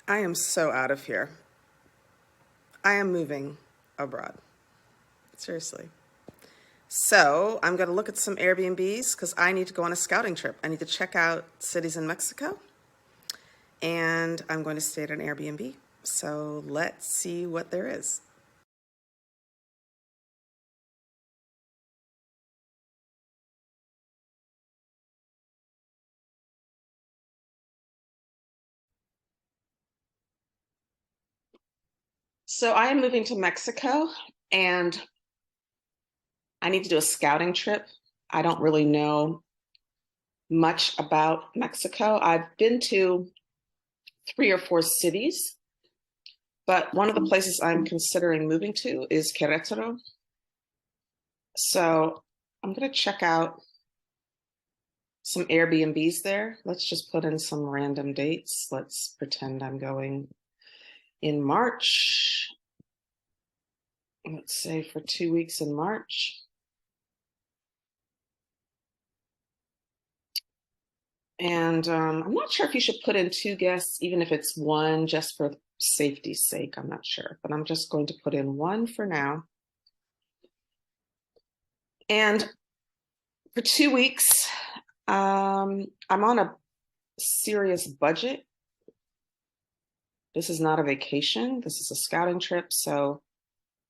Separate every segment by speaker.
Speaker 1: I am so out of here. I am moving abroad. Seriously. So I'm going to look at some Airbnbs because I need to go on a scouting trip. I need to check out cities in Mexico, and I'm going to stay at an Airbnb. So let's see what there is. So I am moving to Mexico, and I need to do a scouting trip. I don't really know much about Mexico. I've been to 3 or 4 cities, but one of the places I'm considering moving to is Querétaro. So I'm going to check out some Airbnbs there. Let's just put in some random dates. Let's pretend I'm going in March. Let's say for 2 weeks in March. And I'm not sure if you should put in 2 guests, even if it's one, just for safety's sake. I'm not sure, but I'm just going to put in one for now. And for 2 weeks, I'm on a serious budget. This is not a vacation. This is a scouting trip. So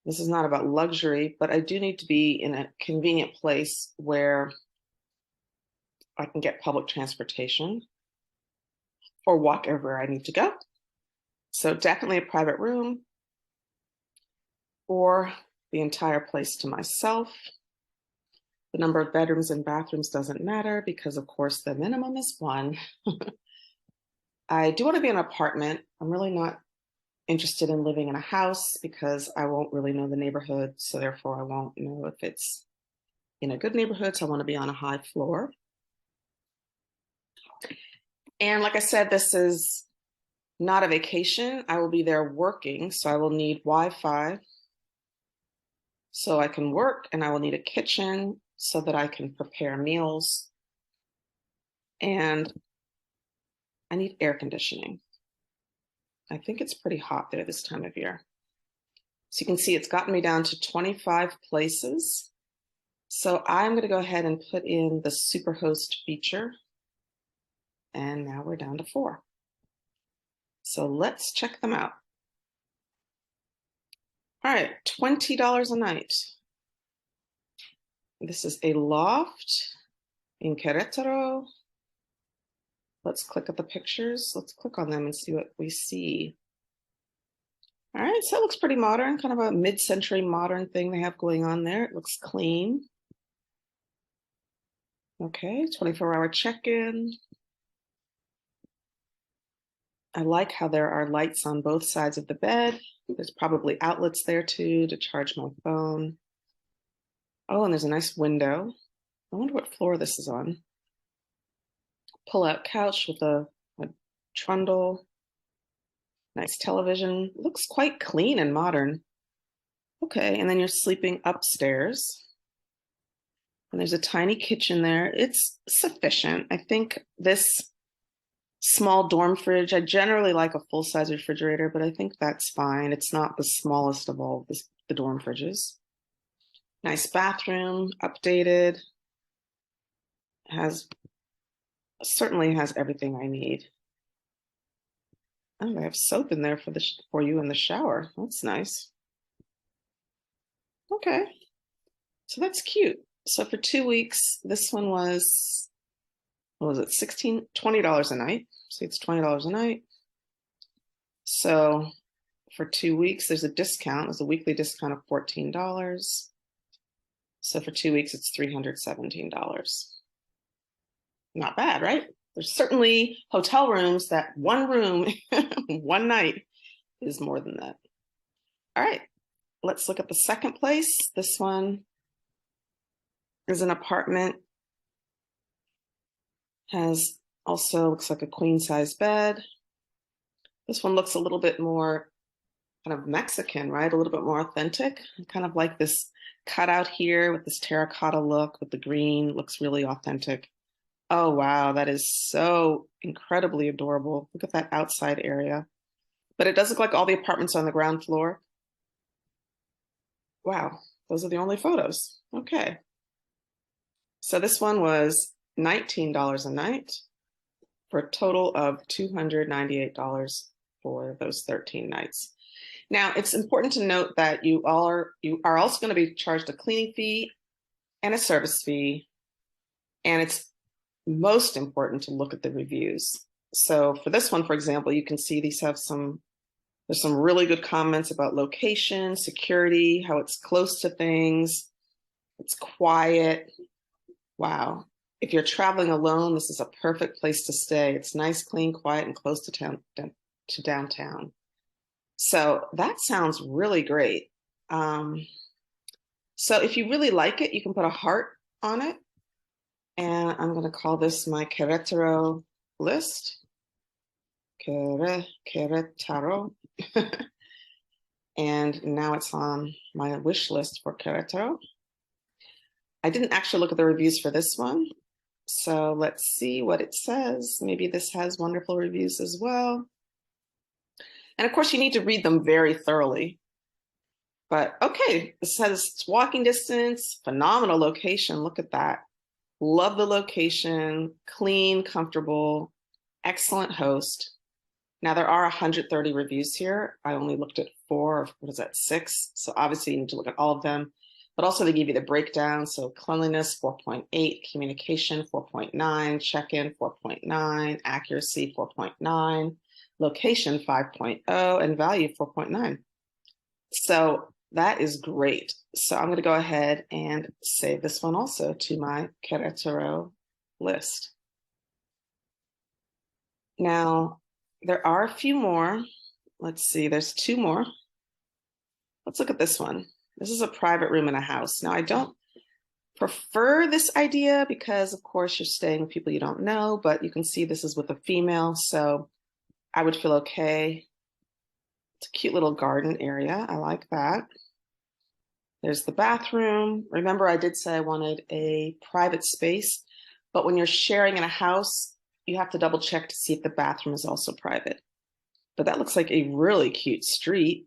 Speaker 1: this is not about luxury, but I do need to be in a convenient place where I can get public transportation or walk everywhere I need to go. So definitely a private room or the entire place to myself. The number of bedrooms and bathrooms doesn't matter because, of course, the minimum is one. I do want to be in an apartment. I'm really not interested in living in a house because I won't really know the neighborhood. So therefore, I won't know if it's in a good neighborhood. So I want to be on a high floor. And like I said, this is not a vacation. I will be there working. So I will need Wi-Fi so I can work, and I will need a kitchen so that I can prepare meals. And I need air conditioning. I think it's pretty hot there this time of year. So you can see it's gotten me down to 25 places. So I'm going to go ahead and put in the Superhost feature. And now we're down to 4. So let's check them out. All right, $20 a night. This is a loft in Querétaro. Let's click at the pictures. Let's click on them and see what we see. All right, so it looks pretty modern, kind of a mid-century modern thing they have going on there. It looks clean. Okay, 24-hour check-in. I like how there are lights on both sides of the bed. There's probably outlets there too to charge my phone. Oh, and there's a nice window. I wonder what floor this is on. Pull-out couch with a trundle. Nice television. Looks quite clean and modern. Okay, and then you're sleeping upstairs. And there's a tiny kitchen there. It's sufficient. I think this small dorm fridge, I generally like a full-size refrigerator, but I think that's fine. It's not the smallest of all the dorm fridges. Nice bathroom, updated. Certainly has everything I need. Oh, I have soap in there for you in the shower. That's nice. Okay, so that's cute. So for 2 weeks, this one was, what was it, $20 a night. See, it's $20 a night. So for 2 weeks, there's a discount. There's a weekly discount of $14. So for 2 weeks, it's $317. Not bad, right? There's certainly hotel rooms that one room, one night is more than that. All right, let's look at the second place. This one is an apartment. Has also looks like a queen size bed. This one looks a little bit more kind of Mexican, right? A little bit more authentic. I kind of like this cutout here with this terracotta look with the green. Looks really authentic. Oh, wow. That is so incredibly adorable. Look at that outside area. But it does look like all the apartments are on the ground floor. Wow, those are the only photos. Okay. So this one was $19 a night for a total of $298 for those 13 nights. Now, it's important to note that you are also going to be charged a cleaning fee and a service fee, and it's most important to look at the reviews. So for this one, for example, you can see these have there's some really good comments about location, security, how it's close to things, it's quiet. Wow. If you're traveling alone, this is a perfect place to stay. It's nice, clean, quiet, and close to downtown. So that sounds really great. So if you really like it, you can put a heart on it. And I'm going to call this my Querétaro list. Querétaro. And now it's on my wish list for Querétaro. I didn't actually look at the reviews for this one. So let's see what it says. Maybe this has wonderful reviews as well. And of course, you need to read them very thoroughly. But okay, it says it's walking distance, phenomenal location. Look at that. Love the location, clean, comfortable, excellent host. Now there are 130 reviews here. I only looked at 4, or what is that, 6? So obviously you need to look at all of them. But also they give you the breakdown. So cleanliness, 4.8, communication, 4.9, check-in, 4.9, accuracy, 4.9, location, 5.0, and value, 4.9. So that is great. So I'm going to go ahead and save this one also to my Querétaro list. Now, there are a few more. Let's see, there's 2 more. Let's look at this one. This is a private room in a house. Now, I don't prefer this idea because, of course, you're staying with people you don't know, but you can see this is with a female, so I would feel okay. It's a cute little garden area. I like that. There's the bathroom. Remember, I did say I wanted a private space, but when you're sharing in a house, you have to double check to see if the bathroom is also private. But that looks like a really cute street.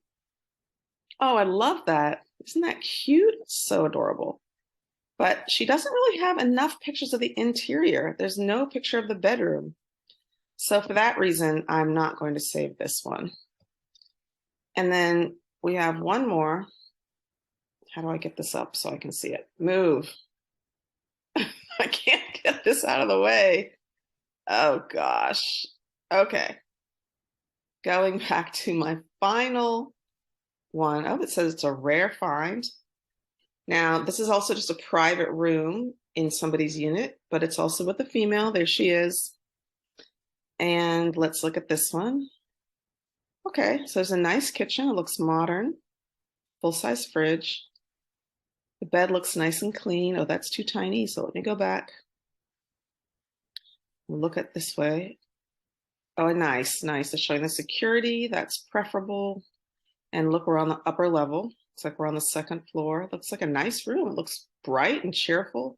Speaker 1: Oh, I love that. Isn't that cute? So adorable. But she doesn't really have enough pictures of the interior. There's no picture of the bedroom. So for that reason, I'm not going to save this one. And then we have one more. How do I get this up so I can see it? Move. I can't get this out of the way. Oh gosh. Okay. Going back to my final one. Oh, it says it's a rare find. Now, this is also just a private room in somebody's unit, but it's also with a female. There she is. And let's look at this one. Okay, so there's a nice kitchen. It looks modern. Full-size fridge. The bed looks nice and clean. Oh, that's too tiny, so let me go back. We'll look at this way. Oh, nice, nice. It's showing the security. That's preferable. And look, we're on the upper level. Looks like we're on the 2nd floor. It looks like a nice room. It looks bright and cheerful.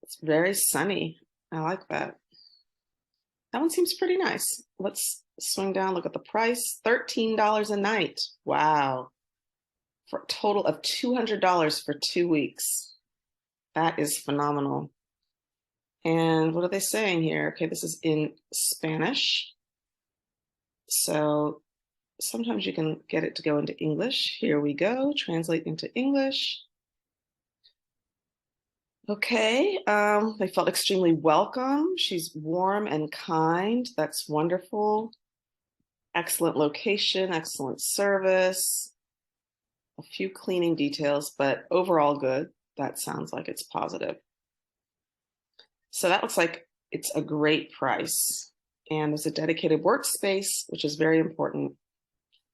Speaker 1: It's very sunny. I like that. That one seems pretty nice. Let's swing down, look at the price. $13 a night. Wow. For a total of $200 for 2 weeks. That is phenomenal. And what are they saying here? Okay, this is in Spanish. So sometimes you can get it to go into English. Here we go, translate into English. Okay, they felt extremely welcome. She's warm and kind. That's wonderful. Excellent location, excellent service. A few cleaning details, but overall good. That sounds like it's positive. So that looks like it's a great price. And there's a dedicated workspace, which is very important.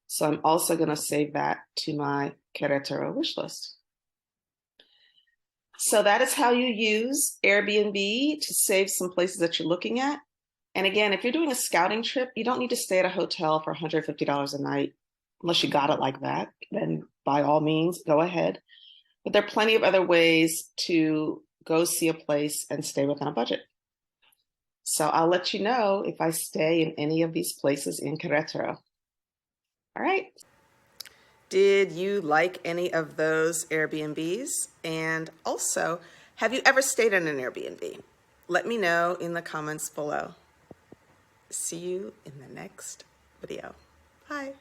Speaker 1: So I'm also going to save that to my Querétaro wish list. So that is how you use Airbnb to save some places that you're looking at. And again, if you're doing a scouting trip, you don't need to stay at a hotel for $150 a night, unless you got it like that, then by all means, go ahead. But there are plenty of other ways to go see a place and stay within a budget. So I'll let you know if I stay in any of these places in Querétaro. All right.
Speaker 2: Did you like any of those Airbnbs? And also, have you ever stayed in an Airbnb? Let me know in the comments below. See you in the next video. Bye.